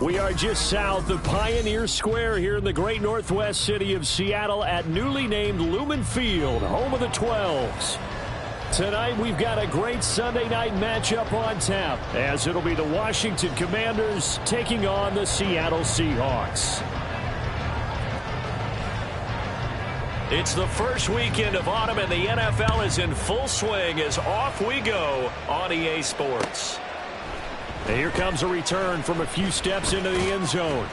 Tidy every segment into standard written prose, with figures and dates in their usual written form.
We are just south of Pioneer Square here in the great northwest city of Seattle at newly named Lumen Field, home of the 12s. Tonight we've got a great Sunday night matchup on tap, as it'll be the Washington Commanders taking on the Seattle Seahawks. It's the first weekend of autumn and the NFL is in full swing as off we go on EA Sports. And here comes a return from a few steps into the end zone.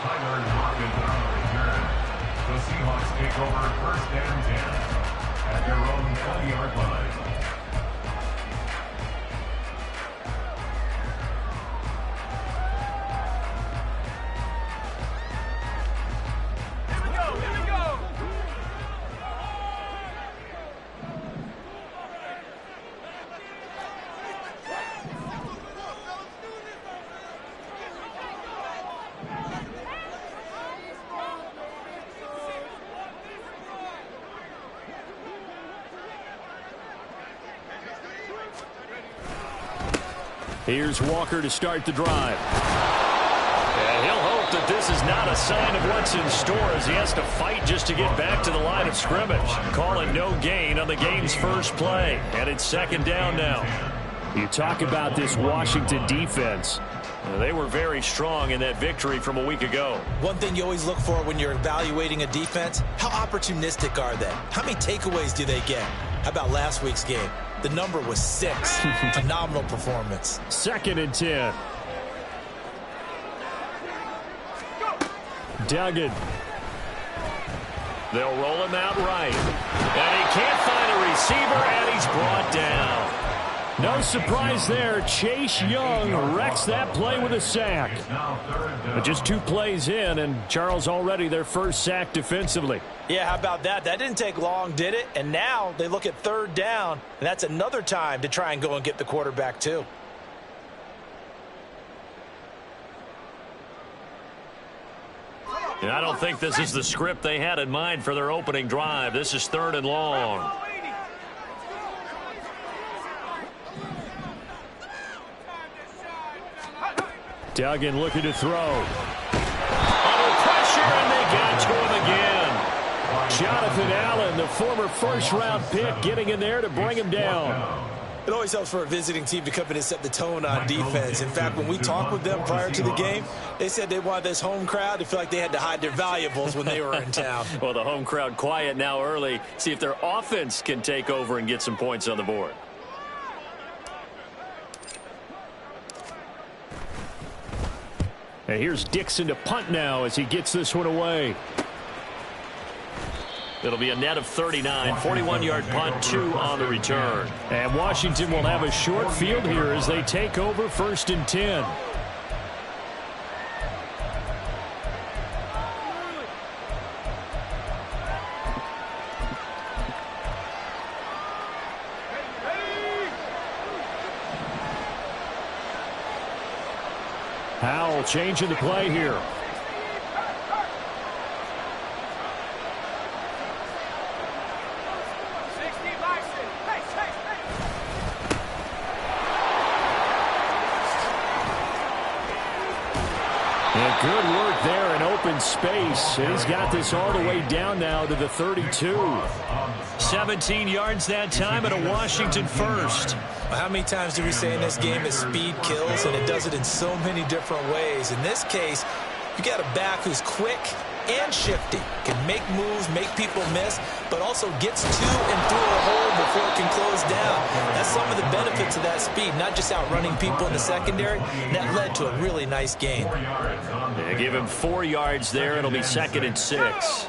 Tyler Lockett on the return. The Seahawks take over first and 10 at their own 20-yard line. Here's Walker to start the drive. And he'll hope that this is not a sign of what's in store as he has to fight just to get back to the line of scrimmage. Calling no gain on the game's first play. And it's second down now. You talk about this Washington defense. They were very strong in that victory from a week ago. One thing you always look for when you're evaluating a defense, how opportunistic are they? How many takeaways do they get? How about last week's game? The number was 6. Phenomenal performance. Second and 10. Duggan. They'll roll him out right. And he can't find a receiver, and he's brought down. No surprise there. Chase Young wrecks that play with a sack. But just 2 plays in, and Charles already their first sack defensively. Yeah, how about that? That didn't take long, did it? And now they look at third down, and that's another time to try and go and get the quarterback too. And I don't think this is the script they had in mind for their opening drive. This is third and long. Duggan looking to throw. Under pressure, and they got to him again. Jonathan Allen, the former first-round pick, getting in there to bring him down. It always helps for a visiting team to come in and set the tone on defense. In fact, when we talked with them prior to the game, they said they wanted this home crowd to feel like they had to hide their valuables when they were in town. Well, the home crowd quiet now early. See if their offense can take over and get some points on the board. And here's Dixon to punt now as he gets this one away. It'll be a net of 39, 41-yard punt, 2 on the return. And Washington will have a short field here as they take over first and 10. Howell changing the play here. And good work there in open space. And he's got this all the way down now to the 32. 17 yards that time and a Washington first. How many times do we say in this game that speed kills, and it does it in so many different ways? In this case, you got a back who's quick and shifty, can make moves, make people miss, but also gets to and through a hole before it can close down. That's some of the benefits of that speed, not just outrunning people in the secondary. And that led to a really nice gain. Yeah, give him 4 yards there. It'll be second and 6.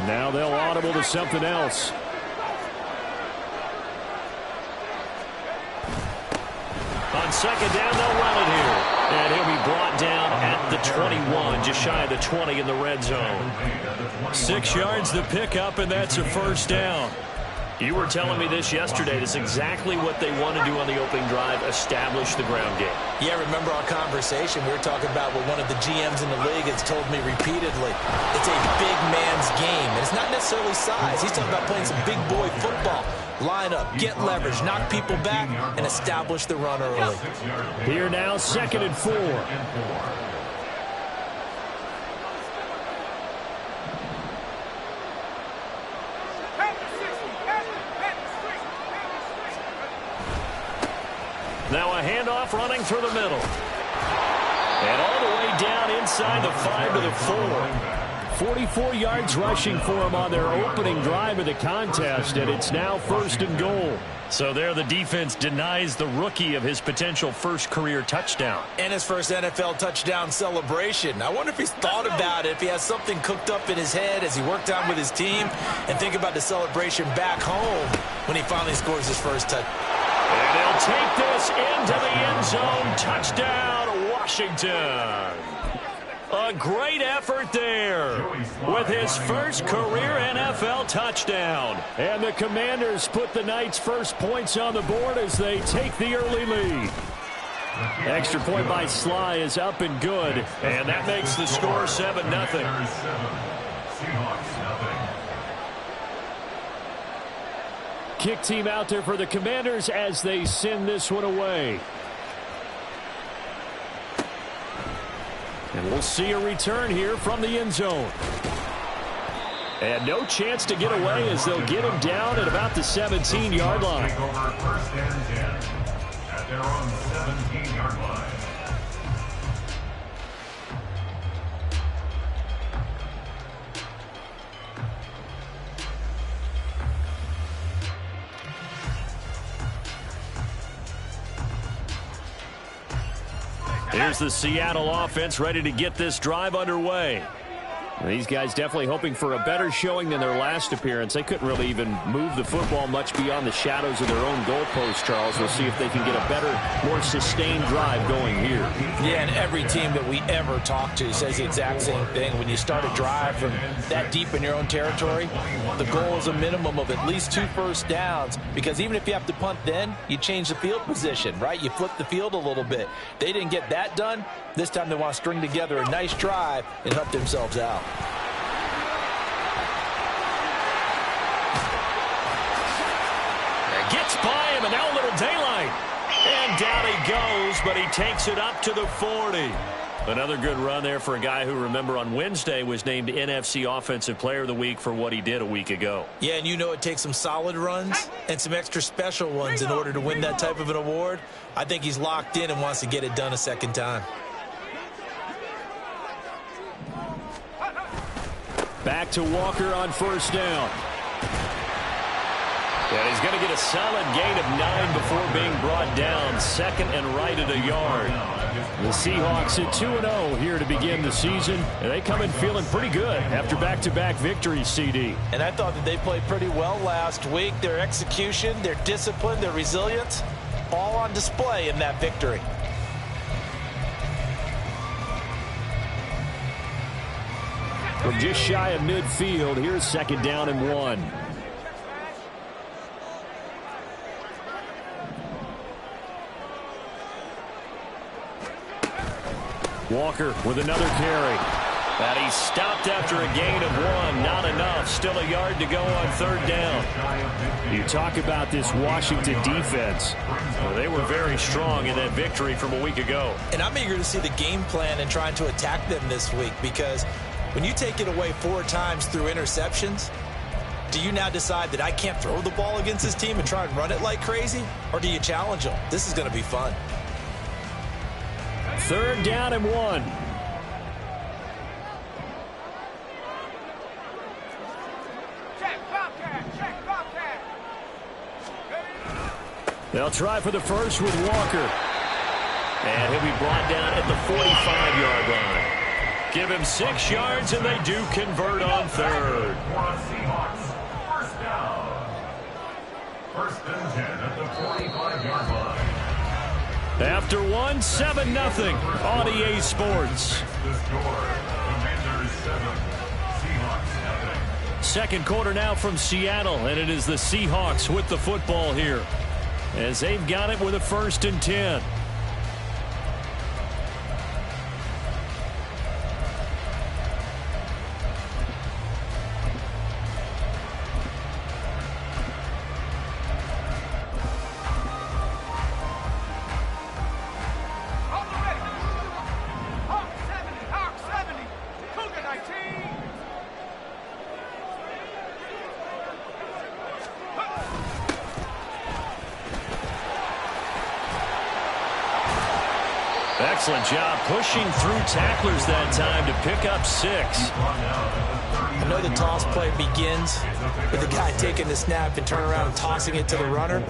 Now they'll audible to something else. On second down, they'll run it here. And he'll be brought down at the 21, just shy of the 20 in the red zone. 6 yards the pickup, and that's a first down. You were telling me this yesterday. That's exactly what they want to do on the opening drive, establish the ground game. Yeah, remember our conversation? We were talking about what one of the GMs in the league has told me repeatedly. It's a big man's game, and it's not necessarily size. He's talking about playing some big boy football. Line up, get leverage, knock people back, and establish the run early. Here now, 2nd and 4. Now a handoff running through the middle. And all the way down inside the 5 to the 4. 44 yards rushing for him on their opening drive of the contest, and it's now 1st and goal. So there the defense denies the rookie of his potential first career touchdown. And his first NFL touchdown celebration. I wonder if he's thought about it, if he has something cooked up in his head as he worked out with his team, and think about the celebration back home when he finally scores his first touchdown. And they'll take this into the end zone. Touchdown, Washington. A great effort there with his first career NFL touchdown. And the Commanders put the Knights' first points on the board as they take the early lead. Extra point by Sly is up and good. And that makes the score 7-0. Kick team out there for the Commanders as they send this one away. And we'll see a return here from the end zone. And no chance to get away as they'll get him down at about the 17-yard line. First and 10 at their own 17-yard line. Here's the Seattle offense ready to get this drive underway. These guys definitely hoping for a better showing than their last appearance. They couldn't really even move the football much beyond the shadows of their own goalpost, Charles. We'll see if they can get a better, more sustained drive going here. Yeah, and every team that we ever talk to says the exact same thing. When you start a drive from that deep in your own territory, the goal is a minimum of at least 2 first downs, because even if you have to punt then, you change the field position, right? You flip the field a little bit. They didn't get that done. This time they want to string together a nice drive and help themselves out. Gets by him, and now a little daylight. And down he goes, but he takes it up to the 40. Another good run there for a guy who, remember, on Wednesday was named NFC Offensive Player of the Week for what he did a week ago. Yeah, and you know it takes some solid runs and some extra special ones in order to win that type of an award. I think he's locked in and wants to get it done a second time. Back to Walker on first down. And he's going to get a solid gain of 9 before being brought down. 2nd and right at a yard. The Seahawks at 2-0 here to begin the season. And they come in feeling pretty good after back-to-back victories, CD. And I thought that they played pretty well last week. Their execution, their discipline, their resilience, all on display in that victory. From just shy of midfield, here's 2nd down and 1. Walker with another carry. And he's stopped after a gain of 1. Not enough. Still a yard to go on 3rd down. You talk about this Washington defense. Well, they were very strong in that victory from a week ago. And I'm eager to see the game plan and trying to attack them this week, because when you take it away 4 times through interceptions, do you now decide that I can't throw the ball against this team and try and run it like crazy? Or do you challenge them? This is going to be fun. 3rd down and 1. They'll try for the first with Walker. And he'll be brought down at the 45-yard line. Give him 6 yards, and they do convert on 3rd. First down. 1st and 10 at the 45-yard line. After 1, 7-0 on EA Sports. The score, Commanders 7, Seahawks 0. Second quarter now from Seattle, and it is the Seahawks with the football here as they've got it with a 1st and 10. Excellent job pushing through tacklers that time to pick up 6. I know the toss play begins with the guy taking the snap and turning around and tossing it to the runner.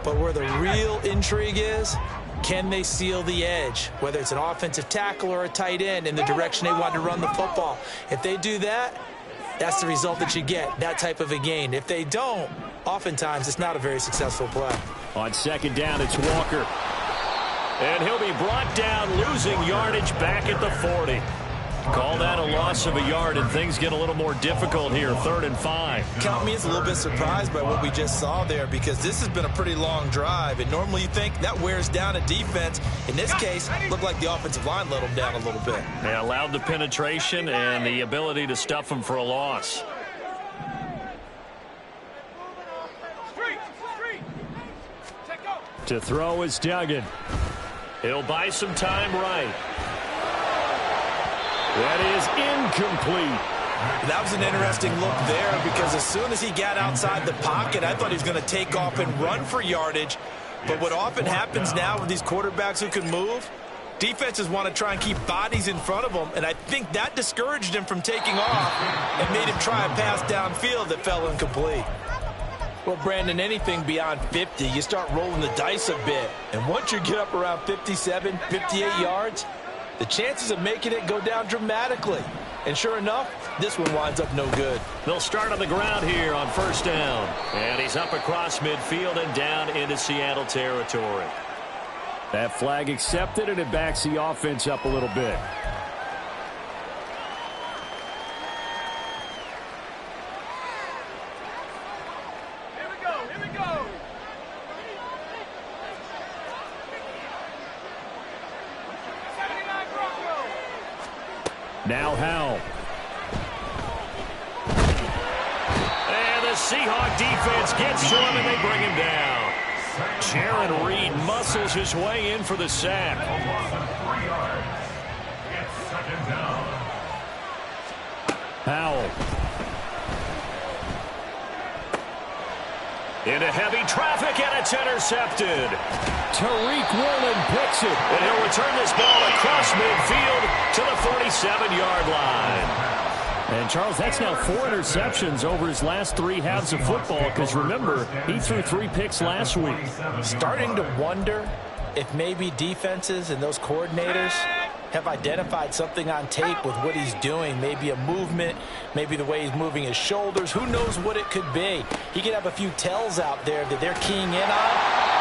But where the real intrigue is, can they seal the edge, whether it's an offensive tackle or a tight end, in the direction they want to run the football? If they do that, that's the result that you get, that type of a gain. If they don't, oftentimes it's not a very successful play. On 2nd down, it's Walker. And he'll be brought down, losing yardage back at the 40. Call that a loss of a yard, and things get a little more difficult here, 3rd and 5. Count me as a little bit surprised by what we just saw there, because this has been a pretty long drive, and normally you think that wears down a defense. In this case, it looked like the offensive line let them down a little bit. They allowed the penetration and the ability to stuff them for a loss. To throw is Duggan. He'll buy some time right. That is incomplete. That was an interesting look there, because as soon as he got outside the pocket, I thought he was going to take off and run for yardage. But what often happens now with these quarterbacks who can move, defenses want to try and keep bodies in front of them, and I think that discouraged him from taking off and made him try a pass downfield that fell incomplete. Well, Brandon, anything beyond 50, you start rolling the dice a bit. And once you get up around 57, 58 yards, the chances of making it go down dramatically. And sure enough, this one winds up no good. They'll start on the ground here on 1st down. And he's up across midfield and down into Seattle territory. That flag accepted, and it backs the offense up a little bit. Now Howell. And the Seahawk defense gets to him, and they bring him down. Jaron Reed muscles his way in for the sack. Howell. Into heavy traffic, and it's intercepted. Tariq Woolen picks it, and he'll return this ball across midfield to the 47-yard line. And, Charles, that's now 4 interceptions over his last 3 halves of football, because, remember, he threw 3 picks last week. Starting to wonder if maybe defenses and those coordinators have identified something on tape with what he's doing. Maybe a movement, maybe the way he's moving his shoulders. Who knows what it could be? He could have a few tells out there that they're keying in on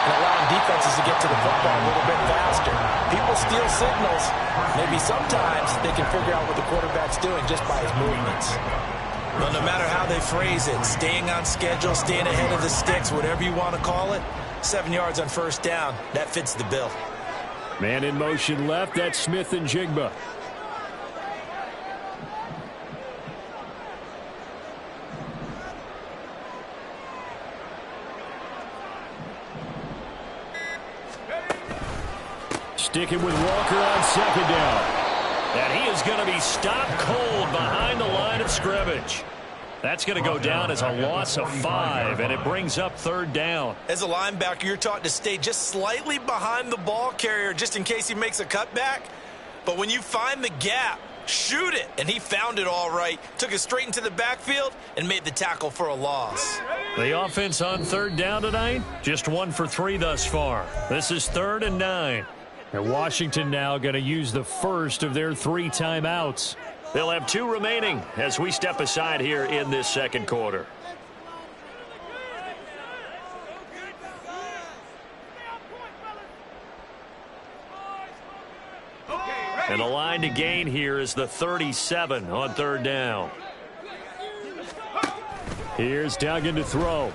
and allowing defenses to get to the football a little bit faster. People steal signals. Maybe sometimes they can figure out what the quarterback's doing just by his movements. Well, no matter how they phrase it, staying on schedule, staying ahead of the sticks, whatever you want to call it, 7 yards on 1st down, that fits the bill. Man in motion left, that's Smith and Jigba. Sticking with Walker on 2nd down. And he is going to be stopped cold behind the line of scrimmage. That's going to go down as a loss of 5, and it brings up 3rd down. As a linebacker, you're taught to stay just slightly behind the ball carrier just in case he makes a cutback. But when you find the gap, shoot it. And he found it all right, took it straight into the backfield, and made the tackle for a loss. The offense on 3rd down tonight, just 1 for 3 thus far. This is 3rd and 9. And Washington now going to use the first of their 3 timeouts. They'll have 2 remaining as we step aside here in this 2nd quarter. And the line to gain here is the 37 on 3rd down. Here's Duggan to throw. And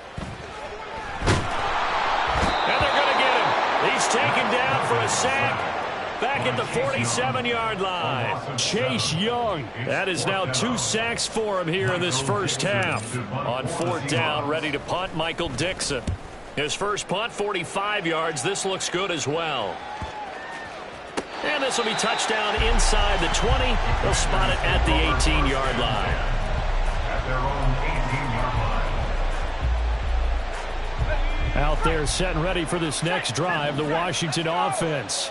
they're going to get him. He's taken down for a sack. Back at the 47-yard line. Chase Young. That is now 2 sacks for him here in this first half. On 4th down, ready to punt, Michael Dixon. His first punt, 45 yards. This looks good as well. And this will be touchdown inside the 20. They'll spot it at the 18-yard line. At their own 18-yard line. Out there set and ready for this next drive, the Washington offense.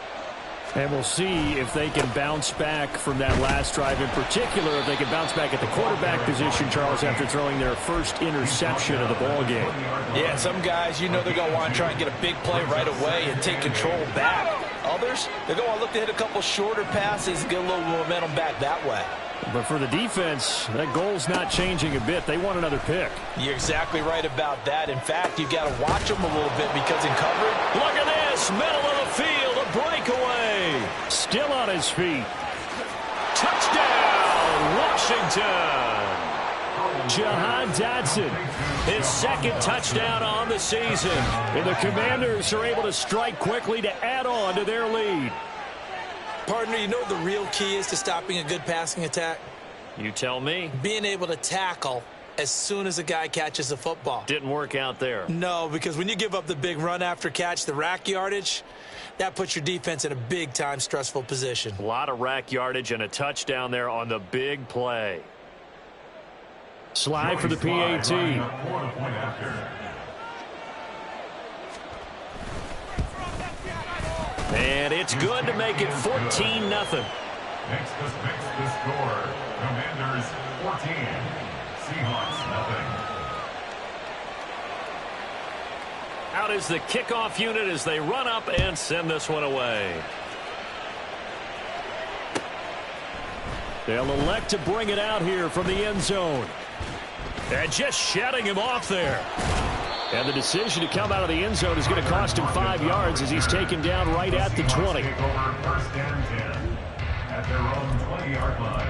And we'll see if they can bounce back from that last drive, in particular if they can bounce back at the quarterback position, Charles, after throwing their first interception of the ballgame. Yeah, some guys, you know they're going to want to try and get a big play right away and take control back. Others, they're going to look to hit a couple shorter passes and get a little momentum back that way. But for the defense, that goal's not changing a bit. They want another pick. You're exactly right about that. In fact, you've got to watch them a little bit because in coverage. Look at this, middle of the field, a breakaway. Still on his feet. Touchdown, Washington. Jahan Dotson, his second touchdown on the season. And the Commanders are able to strike quickly to add on to their lead. Partner, you know what the real key is to stopping a good passing attack? You tell me. Being able to tackle as soon as a guy catches the football. Didn't work out there. No, because when you give up the big run after catch, the rack yardage, that puts your defense in a big-time stressful position. A lot of rack yardage and a touchdown there on the big play. Slide for the PAT. And it's good to make it 14-0. Next to fix the score. Commanders 14. Seahawks nothing. Out is the kickoff unit as they run up and send this one away. They'll elect to bring it out here from the end zone. And just shutting him off there. And the decision to come out of the end zone is going to cost him 5 yards as he's taken down right at the 20. Take over first and 10 at their own 20-yard line.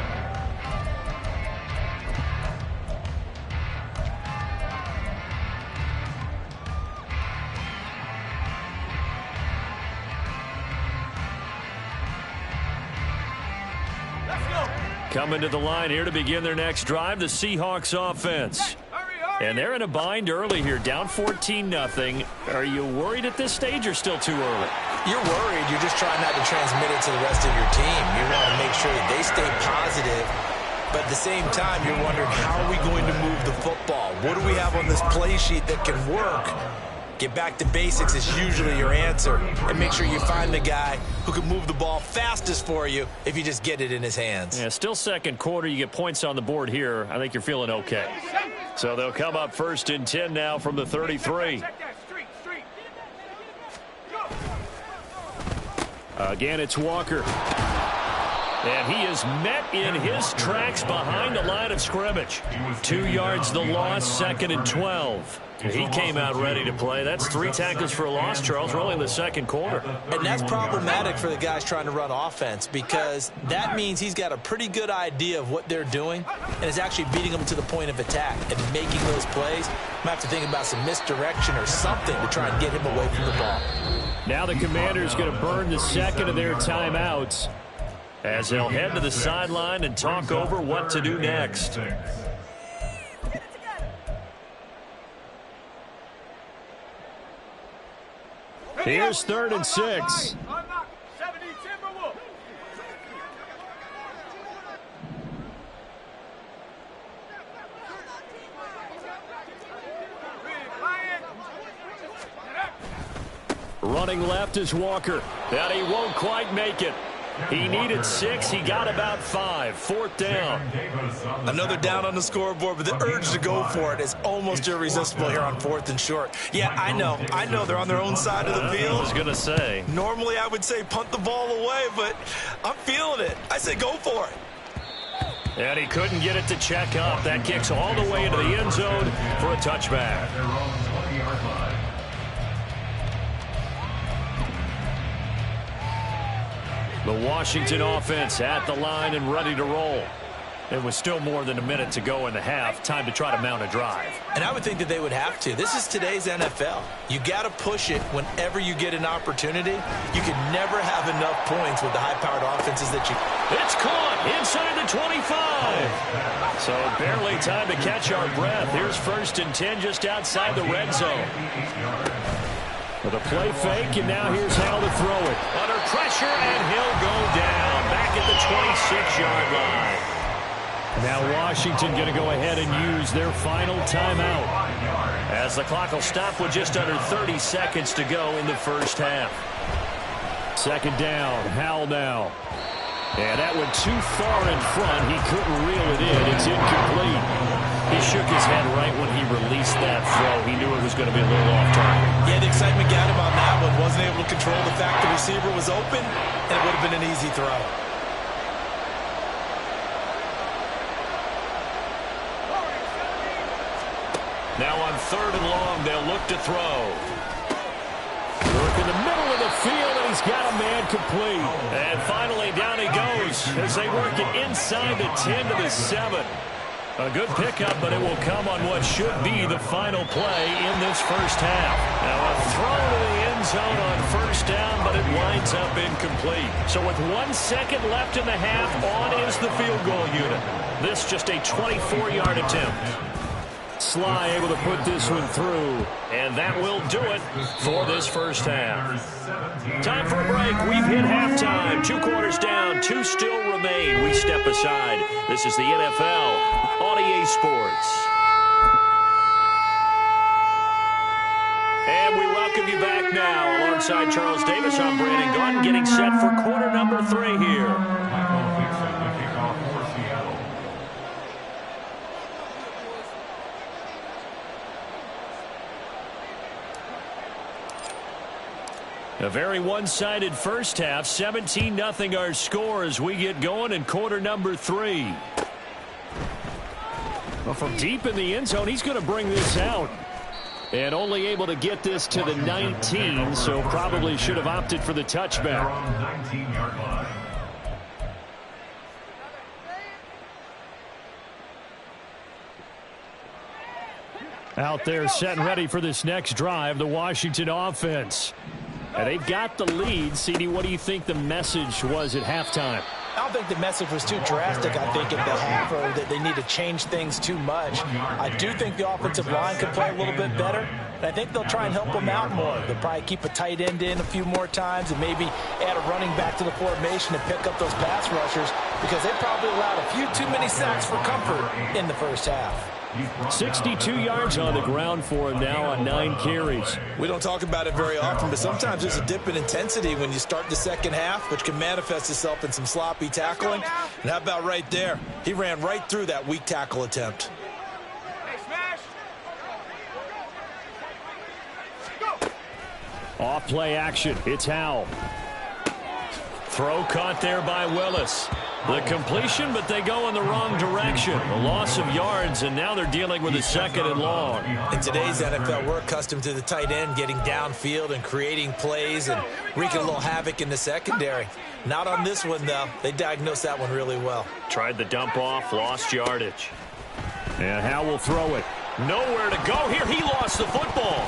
Coming to the line here to begin their next drive, the Seahawks offense. And they're in a bind early here, down 14-0. Are you worried at this stage or still too early? You're worried. You're just trying not to transmit it to the rest of your team. You want to make sure that they stay positive. But at the same time, you're wondering, how are we going to move the football? What do we have on this play sheet that can work? Get back to basics is usually your answer. And make sure you find the guy who can move the ball fastest for you if you just get it in his hands. Yeah, still second quarter. You get points on the board here. I think you're feeling okay. So they'll come up first and 10 now from the 33. Again, it's Walker. And he is met in his tracks behind the line of scrimmage. 2 yards the loss, 2nd and 12. He came out ready to play. That's 3 tackles for a loss, Charles, really in the second quarter. And that's problematic for the guys trying to run offense because that means he's got a pretty good idea of what they're doing and is actually beating them to the point of attack and making those plays. Might have to think about some misdirection or something to try and get him away from the ball. Now the Commanders going to burn the second of their timeouts as they'll head to the sideline and talk over what to do next. Here's 3rd and 6. Running left is Walker. And he won't quite make it. He needed 6. He got about 5. 4th down. Another down on the scoreboard, but the urge to go for it is almost irresistible here on 4th and short. Yeah, I know they're on their own side of the field. I was going to say. Normally I would say punt the ball away, but I'm feeling it. I say go for it. And he couldn't get it to check up. That kicks all the way into the end zone for a touchback. The Washington offense at the line and ready to roll. It was still more than a minute to go in the half. Time to try to mount a drive. And I would think that they would have to. This is today's NFL. You got to push it whenever you get an opportunity. You can never have enough points with the high-powered offenses that you... It's caught inside the 25. So barely time to catch our breath. Here's 1st and 10 just outside the red zone. With a play fake, and now here's Hal to throw it. Under pressure, and he'll go down back at the 26-yard line. Now Washington going to go ahead and use their final timeout, as the clock will stop with just under 30 seconds to go in the first half. 2nd down, Hal now. And that went too far in front. He couldn't reel it in. It's incomplete. He shook his head right when he released that throw. He knew it was going to be a little off target. Yeah, the excitement got him on that one. Wasn't able to control the fact the receiver was open, and it would have been an easy throw. Now on 3rd and long, they'll look to throw. Work in the middle of the field, and he's got a man complete. And finally, down he goes as they work it inside the 10 to the 7. A good pickup, but it will come on what should be the final play in this first half. Now a throw to the end zone on 1st down, but it winds up incomplete. So with 1 second left in the half, on is the field goal unit. This just a 24-yard attempt. Sly able to put this one through, and that will do it for this first half. Time for a break. We've hit halftime. 2 quarters down, 2 still remain. We step aside. This is the NFL on EA Sports. And we welcome you back now. Alongside Charles Davis, I'm Brandon Gaudin, getting set for quarter number 3 here. A very one-sided first half. 17-0 our score as we get going in quarter number 3. Well, from deep in the end zone, he's going to bring this out. And only able to get this to the 19, so probably should have opted for the touchback. 19-yard line. Out there set and ready for this next drive, the Washington offense. And they've got the lead. CD, what do you think the message was at halftime? I don't think the message was too drastic, I think, at the half, or that they need to change things too much. I do think the offensive line could play a little bit better, and I think they'll try and help them out more. They'll probably keep a tight end in a few more times and maybe add a running back to the formation and pick up those pass rushers, because they probably allowed a few too many sacks for comfort in the first half. 62 yards on the ground for him now on 9 carries. We don't talk about it very often, but sometimes there's a dip in intensity when you start the second half, which can manifest itself in some sloppy tackling. And how about right there? He ran right through that weak tackle attempt. Off play action. It's Howell. Throw caught there by Willis. The completion, but they go in the wrong direction. A loss of yards, and now they're dealing with a 2nd and long. In today's NFL, we're accustomed to the tight end getting downfield and creating plays and wreaking a little havoc in the secondary. Not on this one, though. They diagnosed that one really well. Tried the dump off, lost yardage. And Howell will throw it. Nowhere to go here. He lost the football.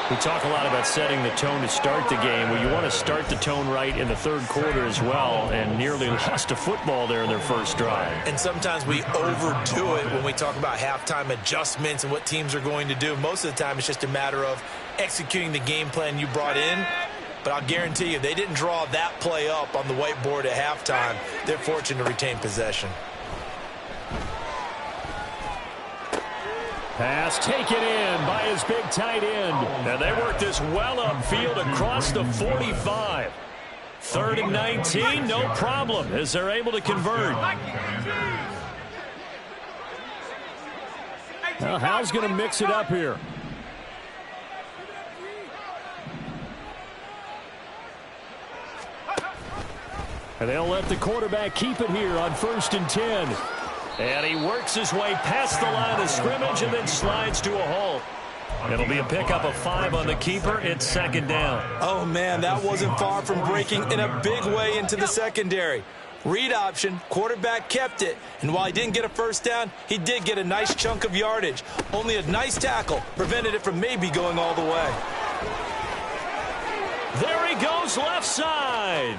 We talk a lot about setting the tone to start the game. Well, you want to start the tone right in the 3rd quarter as well, and nearly lost a football there in their first drive. And sometimes we overdo it when we talk about halftime adjustments and what teams are going to do. Most of the time, it's just a matter of executing the game plan you brought in. But I'll guarantee you, they didn't draw that play up on the whiteboard at halftime. They're fortunate to retain possession. Pass taken in by his big tight end. And they work this well upfield across the 45. 3rd and 19, no problem, as they're able to convert. Well, Howell's going to mix it up here. And they'll let the quarterback keep it here on 1st and 10. And he works his way past the line of scrimmage and then slides to a halt. It'll be a pickup of 5 on the keeper. It's 2nd down. Oh, man, that wasn't far from breaking in a big way into the secondary. Read option, quarterback kept it. And while he didn't get a first down, he did get a nice chunk of yardage. Only a nice tackle prevented it from maybe going all the way. There he goes left side.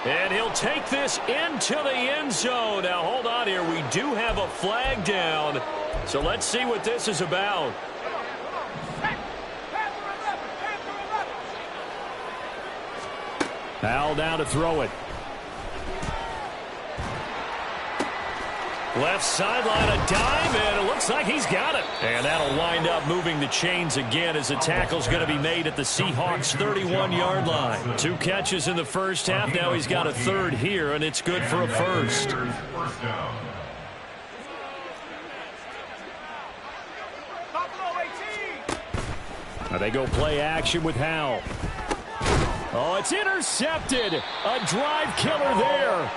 And he'll take this into the end zone. Now, hold on here. We do have a flag down. So let's see what this is about. Howell down to throw it. Left sideline, a dime, and it looks like he's got it. And that'll wind up moving the chains again as the tackle's going to be made at the Seahawks' 31-yard line. 2 catches in the first half. Now he's got a third here, and it's good for a first. Now they go play action with Howell. Oh, it's intercepted. A drive killer there.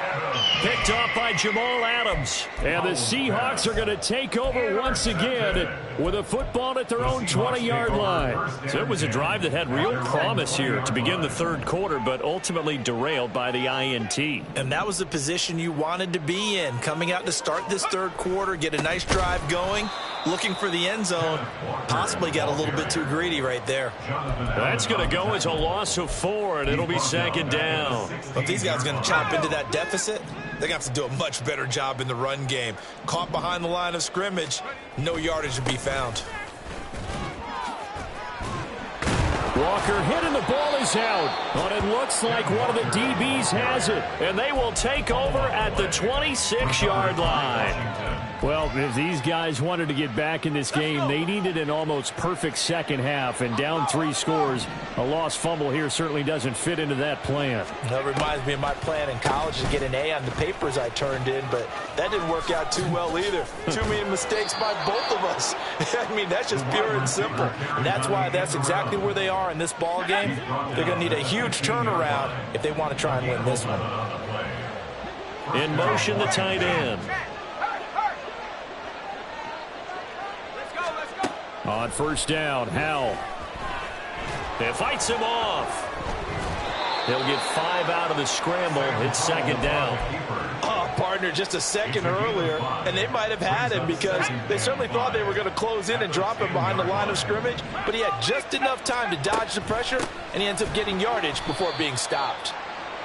Picked off by Jamal Adams. And the Seahawks are going to take over once again with a football at their own 20-yard line. So it was a drive that had real promise here to begin the third quarter, but ultimately derailed by the INT. And that was the position you wanted to be in. Coming out to start this third quarter, get a nice drive going, looking for the end zone. Possibly got a little bit too greedy right there. That's going to go as a loss of 4, and it'll be second down. But these guys are going to chop into that deficit. They're going to have to do a much better job in the run game. Caught behind the line of scrimmage, no yardage to be found. Walker hit and the ball is out. But it looks like one of the DBs has it. And they will take over at the 26-yard line. Well, if these guys wanted to get back in this game, they needed an almost perfect second half. And down 3 scores, a lost fumble here certainly doesn't fit into that plan. That reminds me of my plan in college to get an A on the papers I turned in, but that didn't work out too well either. Too many mistakes by both of us. I mean, that's just pure and simple. And that's why that's exactly where they are in this ball game. They're going to need a huge turnaround if they want to try and win this one. In motion, the tight end. On first down, Howell. It fights him off. He'll get 5 out of the scramble. It's second down. Oh, partner, just a second earlier, and they might have had him because they certainly thought they were going to close in and drop him behind the line of scrimmage, but he had just enough time to dodge the pressure, and he ends up getting yardage before being stopped.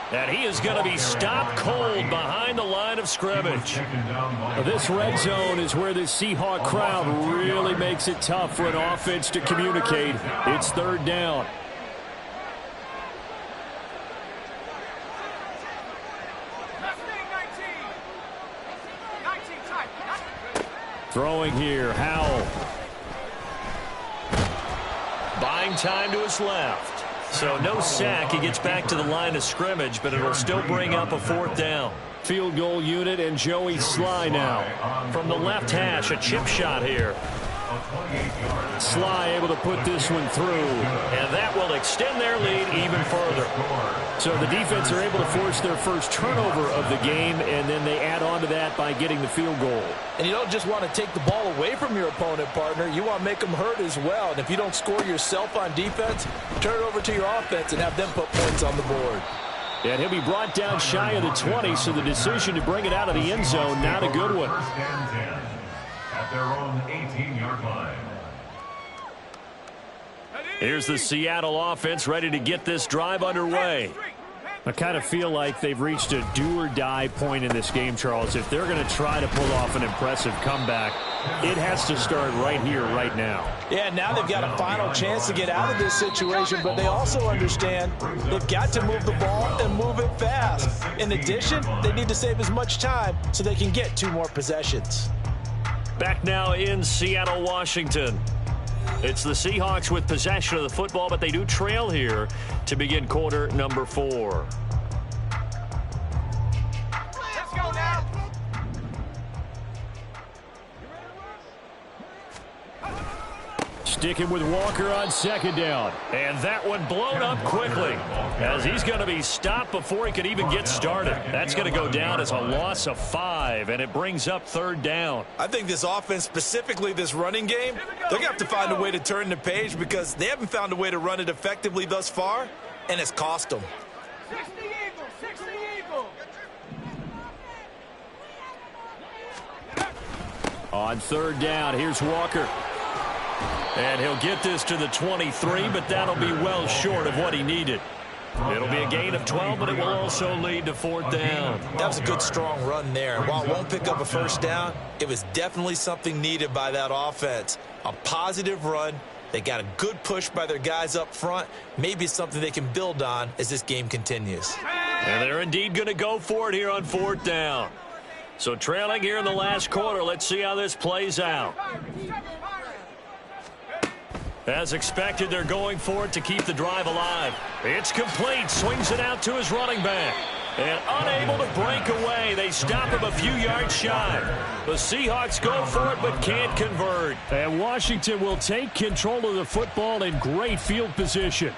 And he is going to be stopped cold behind the line of scrimmage. This red zone is where the Seahawk crowd really makes it tough for an offense to communicate. It's third down. Throwing here, Howell. Buying time to his left. So no sack. He gets back to the line of scrimmage, but it'll still bring up a fourth down. Field goal unit and Joey Sly now. From the left hash, a chip shot here. Sly able to put this one through, and that will extend their lead even further. So the defense are able to force their first turnover of the game, and then they add on to that by getting the field goal. And you don't just want to take the ball away from your opponent, partner. You want to make them hurt as well. And if you don't score yourself on defense, turn it over to your offense and have them put points on the board. And he'll be brought down shy of the 20, so the decision to bring it out of the end zone, not a good one. At their own 18-yard line. Here's the Seattle offense ready to get this drive underway. I kind of feel like they've reached a do-or-die point in this game, Charles. If they're going to try to pull off an impressive comeback, it has to start right here, right now. Yeah, now they've got a final chance to get out of this situation, but they also understand they've got to move the ball and move it fast. In addition, they need to save as much time so they can get 2 more possessions. Back now in Seattle, Washington. It's the Seahawks with possession of the football, but they do trail here to begin quarter number 4. Let's go now. Sticking with Walker on second down. And that one blown up quickly as he's going to be stopped before he could even get started. That's going to go down as a loss of 5, and it brings up third down. I think this offense, specifically this running game, they're going to have to find a way to turn the page because they haven't found a way to run it effectively thus far, and it's cost them. 60 Eagles, 60 Eagles. On third down, here's Walker. And he'll get this to the 23, but that'll be well short of what he needed. It'll be a gain of 12, but it will also lead to fourth down. That was a good, strong run there. And while it won't pick up a first down, it was definitely something needed by that offense. A positive run. They got a good push by their guys up front. Maybe it's something they can build on as this game continues. And they're indeed going to go for it here on fourth down. So trailing here in the last quarter, let's see how this plays out. As expected, they're going for it to keep the drive alive. It's complete. Swings it out to his running back. And unable to break away. They stop him a few yards shy. The Seahawks go for it but can't convert. And Washington will take control of the football in great field position.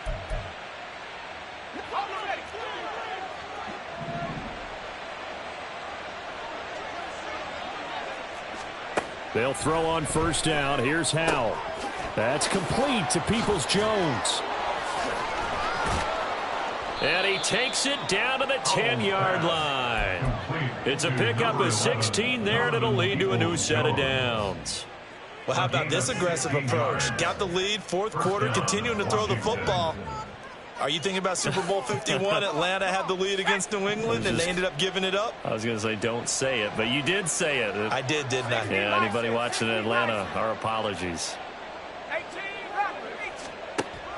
They'll throw on first down. Here's Howell. That's complete to Peoples-Jones. And he takes it down to the 10-yard line. It's a pickup of 16 there, and it'll lead to a new set of downs. Well, how about this aggressive approach? Got the lead, fourth quarter, continuing to throw the football. Are you thinking about Super Bowl 51? Atlanta had the lead against New England, and they ended up giving it up? I was going to say don't say it, but you did say it. I did, didn't I? Yeah, anybody watching Atlanta, our apologies.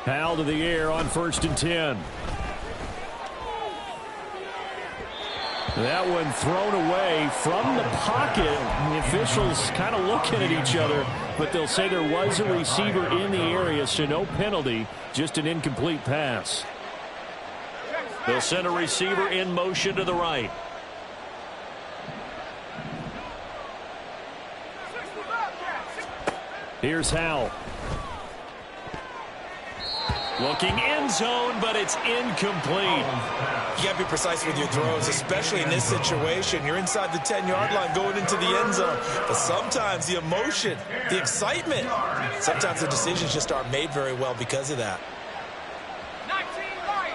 Howell to the air on first and 10. That one thrown away from the pocket. The officials kind of looking at each other, but they'll say there was a receiver in the area, so no penalty, just an incomplete pass. They'll send a receiver in motion to the right. Here's Howell. Looking end zone, but it's incomplete. You got to be precise with your throws, especially in this situation. You're inside the 10-yard line going into the end zone. But sometimes the emotion, the excitement, sometimes the decisions just aren't made very well because of that. 19 right.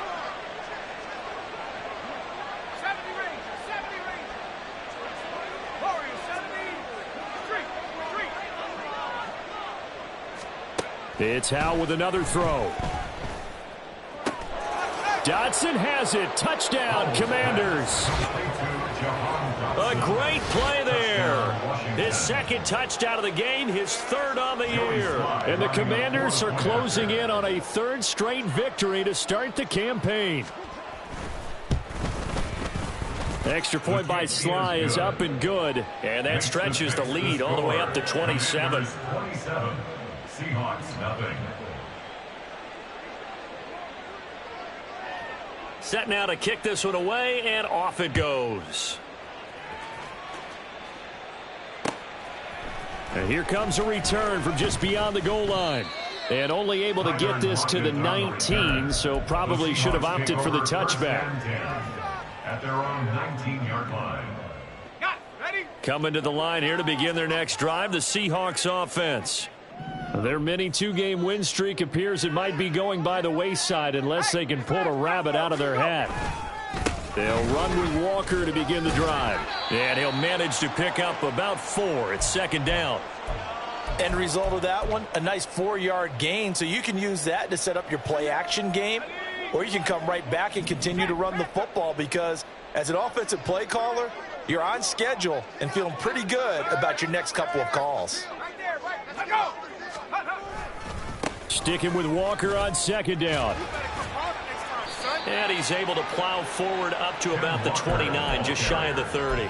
70 range. 70 range. Warriors, 70. It's Howell with another throw. Dotson has it. Touchdown, Commanders. A great play there. His second touchdown of the game, his third on the year. And the Commanders are closing in on a third straight victory to start the campaign. Extra point by Sly is up and good. And that stretches the lead all the way up to 27. 27. Seahawks, nothing. Set now to kick this one away, and off it goes. And here comes a return from just beyond the goal line. And only able to get this to the 19, so probably should have opted for the touchback. At their own 19-yard line. Ready? Coming to the line here to begin their next drive, the Seahawks offense. Their mini two-game win streak appears it might be going by the wayside unless they can pull a rabbit out of their hat. They'll run with Walker to begin the drive. And he'll manage to pick up about 4. It's second down. End result of that one, a nice 4-yard gain, so you can use that to set up your play-action game, or you can come right back and continue to run the football because as an offensive play caller, you're on schedule and feeling pretty good about your next couple of calls. Right there, right. Let's go. Sticking with Walker on second down. And he's able to plow forward up to about the 29, just shy of the 30.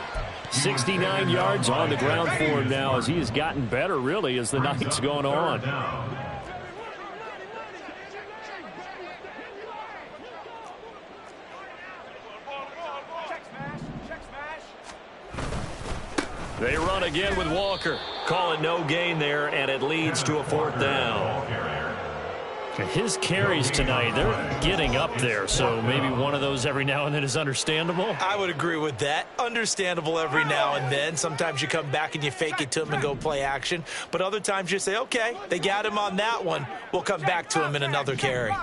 69 yards on the ground for him now as he has gotten better, really, as the night's gone on. They run again with Walker. Call it no gain there, and it leads to a fourth down. His carries tonight, they're getting up there, so maybe one of those every now and then is understandable. I would agree with that. Understandable every now and then. Sometimes you come back and you fake it to him and go play action. But other times you say, okay, they got him on that one. We'll come back to him in another carry.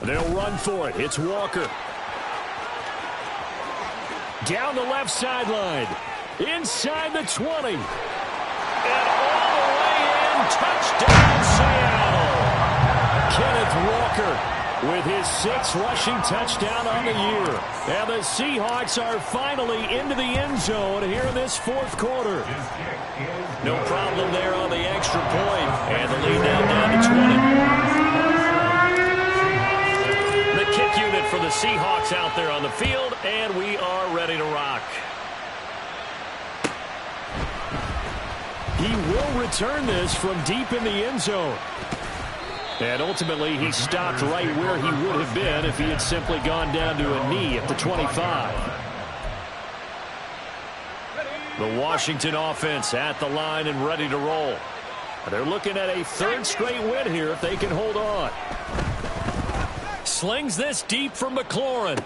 They'll run for it. It's Walker. Down the left sideline. Inside the 20. And all the way in. Touchdown, Seattle. Kenneth Walker with his 6th rushing touchdown on the year. And the Seahawks are finally into the end zone here in this 4th quarter. No problem there on the extra point. And the lead now down to 20. The kick unit for the Seahawks out there on the field. And we are ready to rock. He will return this from deep in the end zone. And ultimately, he stopped right where he would have been if he had simply gone down to a knee at the 25. The Washington offense at the line and ready to roll. They're looking at a 3rd straight win here if they can hold on. Slings this deep from McLaurin.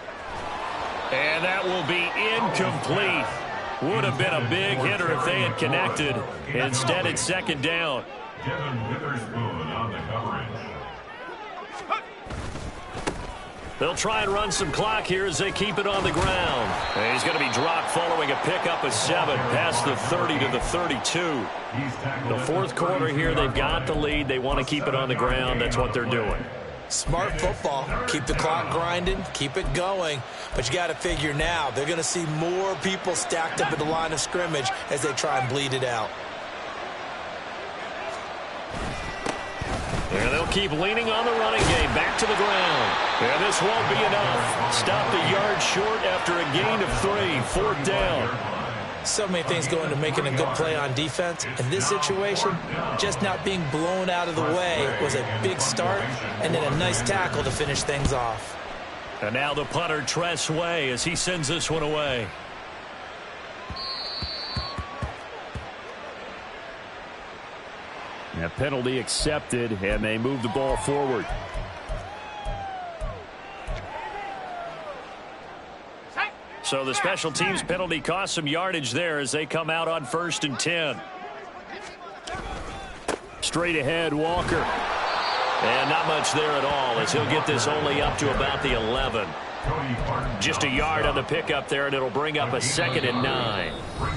And that will be incomplete. Would have been a big hitter if they had connected. Instead, it's 2nd down. Devin Witherspoon on the coverage. They'll try and run some clock here as they keep it on the ground. And he's going to be dropped following a pickup of 7 past the 30 to the 32. The 4th quarter here, they've got the lead. They want to keep it on the ground. That's what they're doing. Smart football. Keep the clock grinding. Keep it going. But you got to figure now they're going to see more people stacked up at the line of scrimmage as they try and bleed it out. And they'll keep leaning on the running game. Back to the ground. And this won't be enough. Stopped a yard short after a gain of 3. 4th down. So many things go into making a good play on defense. In this situation, just not being blown out of the way was a big start, and then a nice tackle to finish things off. And now the punter, Tress Way, as he sends this one away. A penalty accepted, and they move the ball forward. So the special teams penalty cost some yardage there as they come out on 1st and 10. Straight ahead, Walker. And not much there at all as he'll get this only up to about the 11. Just a yard on the pickup there, and it'll bring up a 2nd and 9.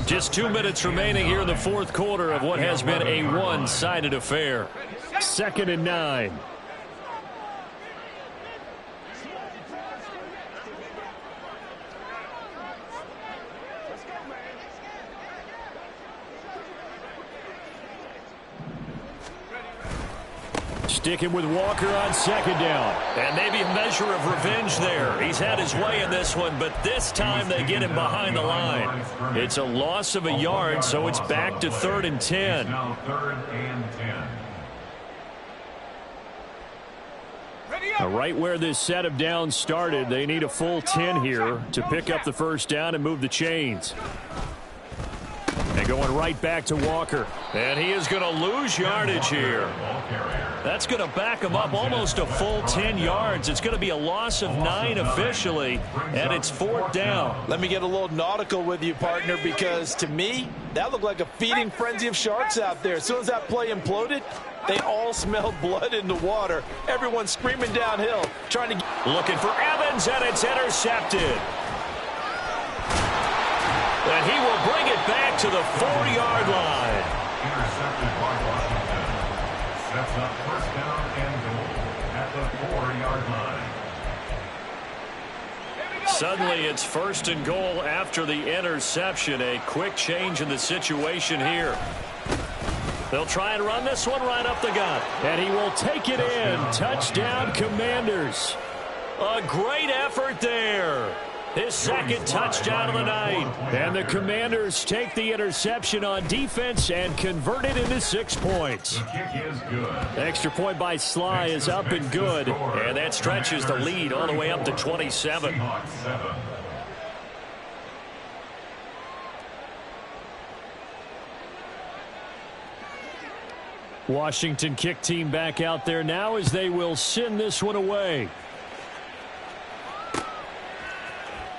Just 2 minutes remaining here in the 4th quarter of what has been a one-sided affair. 2nd and 9. Sticking with Walker on 2nd down. And maybe a measure of revenge there. He's had his way in this one, but this time they get him behind the line. It's a loss of a yard, so it's back to 3rd and 10. Now 3rd and 10. Right where this set of downs started, they need a full 10 here to pick up the 1st down and move the chains. And going right back to Walker. And he is going to lose yardage here. That's going to back him up almost a full 10 yards. It's going to be a loss of 9 officially, and it's 4th down. Let me get a little nautical with you, partner, because to me, that looked like a feeding frenzy of sharks out there. As soon as that play imploded, they all smelled blood in the water. Everyone screaming downhill, trying to... Looking for Evans, and it's intercepted. And he will bring it back to the 4-yard line. Intercepted by Washington. Sets up 1st down and goal at the 4-yard line. Suddenly it's 1st and goal after the interception. A quick change in the situation here. They'll try and run this one right up the gut. And he will take it in. Touchdown, Commanders. A great effort there. His 2nd touchdown of the night. And the Commanders take the interception on defense and convert it into 6 points. The kick is good. Extra point by Sly is up and good. And that stretches the lead all the way up to 27. Seahawks 7. Washington kick team back out there now as they will send this one away.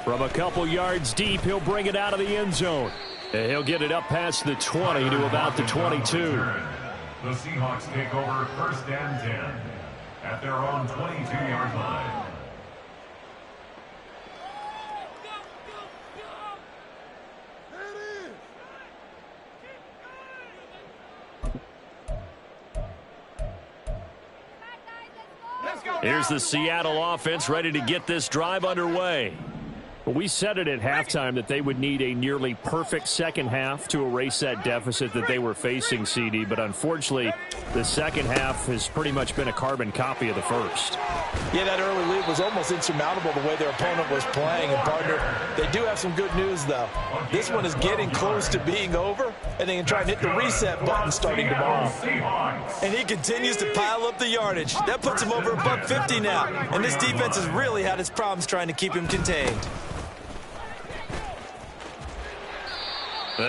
From a couple yards deep, he'll bring it out of the end zone. And he'll get it up past the 20 to about the 22. The Seahawks take over 1st and 10 at their own 22-yard line. Here's the Seattle offense ready to get this drive underway. We said it at halftime that they would need a nearly perfect second half to erase that deficit that they were facing, CD. But unfortunately, the second half has pretty much been a carbon copy of the first. Yeah, that early lead was almost insurmountable the way their opponent was playing. And, partner, they do have some good news, though. This one is getting close to being over, and they can try and hit the reset button starting tomorrow. And he continues to pile up the yardage. That puts him over $150 now. And this defense has really had its problems trying to keep him contained.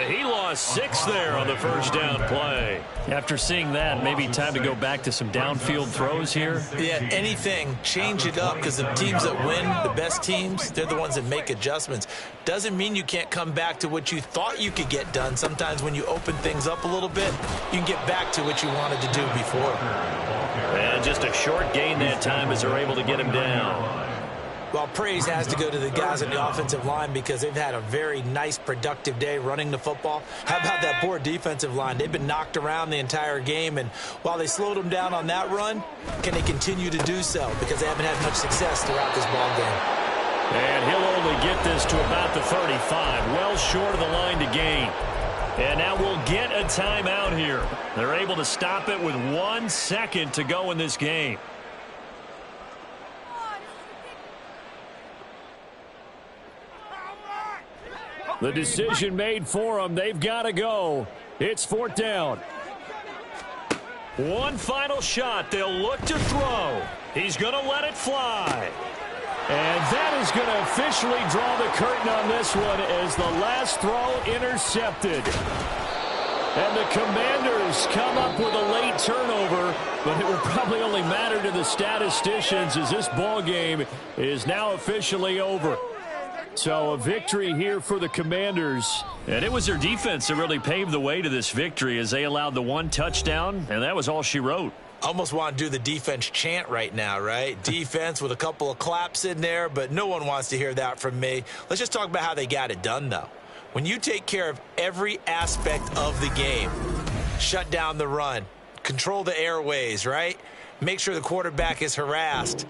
He lost 6 there on the first down play. After seeing that, maybe time to go back to some downfield throws here. Yeah, anything. Change it up, because the teams that win, the best teams, they're the ones that make adjustments. Doesn't mean you can't come back to what you thought you could get done. Sometimes when you open things up a little bit, you can get back to what you wanted to do before. And just a short gain that time as they're able to get him down. Well, praise has to go to the guys on the offensive line because they've had a very nice, productive day running the football. How about that poor defensive line? They've been knocked around the entire game, and while they slowed them down on that run, can they continue to do so? Because they haven't had much success throughout this ball game. And he'll only get this to about the 35, well short of the line to gain. And now we'll get a timeout here. They're able to stop it with 1 second to go in this game. The decision made for them. They've got to go. It's 4th down. One final shot. They'll look to throw. He's going to let it fly. And that is going to officially draw the curtain on this one as the last throw intercepted. And the Commanders come up with a late turnover, but it will probably only matter to the statisticians as this ball game is now officially over. So a victory here for the Commanders. And it was their defense that really paved the way to this victory as they allowed the 1 touchdown, and that was all she wrote. Almost want to do the defense chant right now, right? Defense with a couple of claps in there, but no one wants to hear that from me. Let's just talk about how they got it done, though. When you take care of every aspect of the game, shut down the run, control the airways, right? Make sure the quarterback is harassed.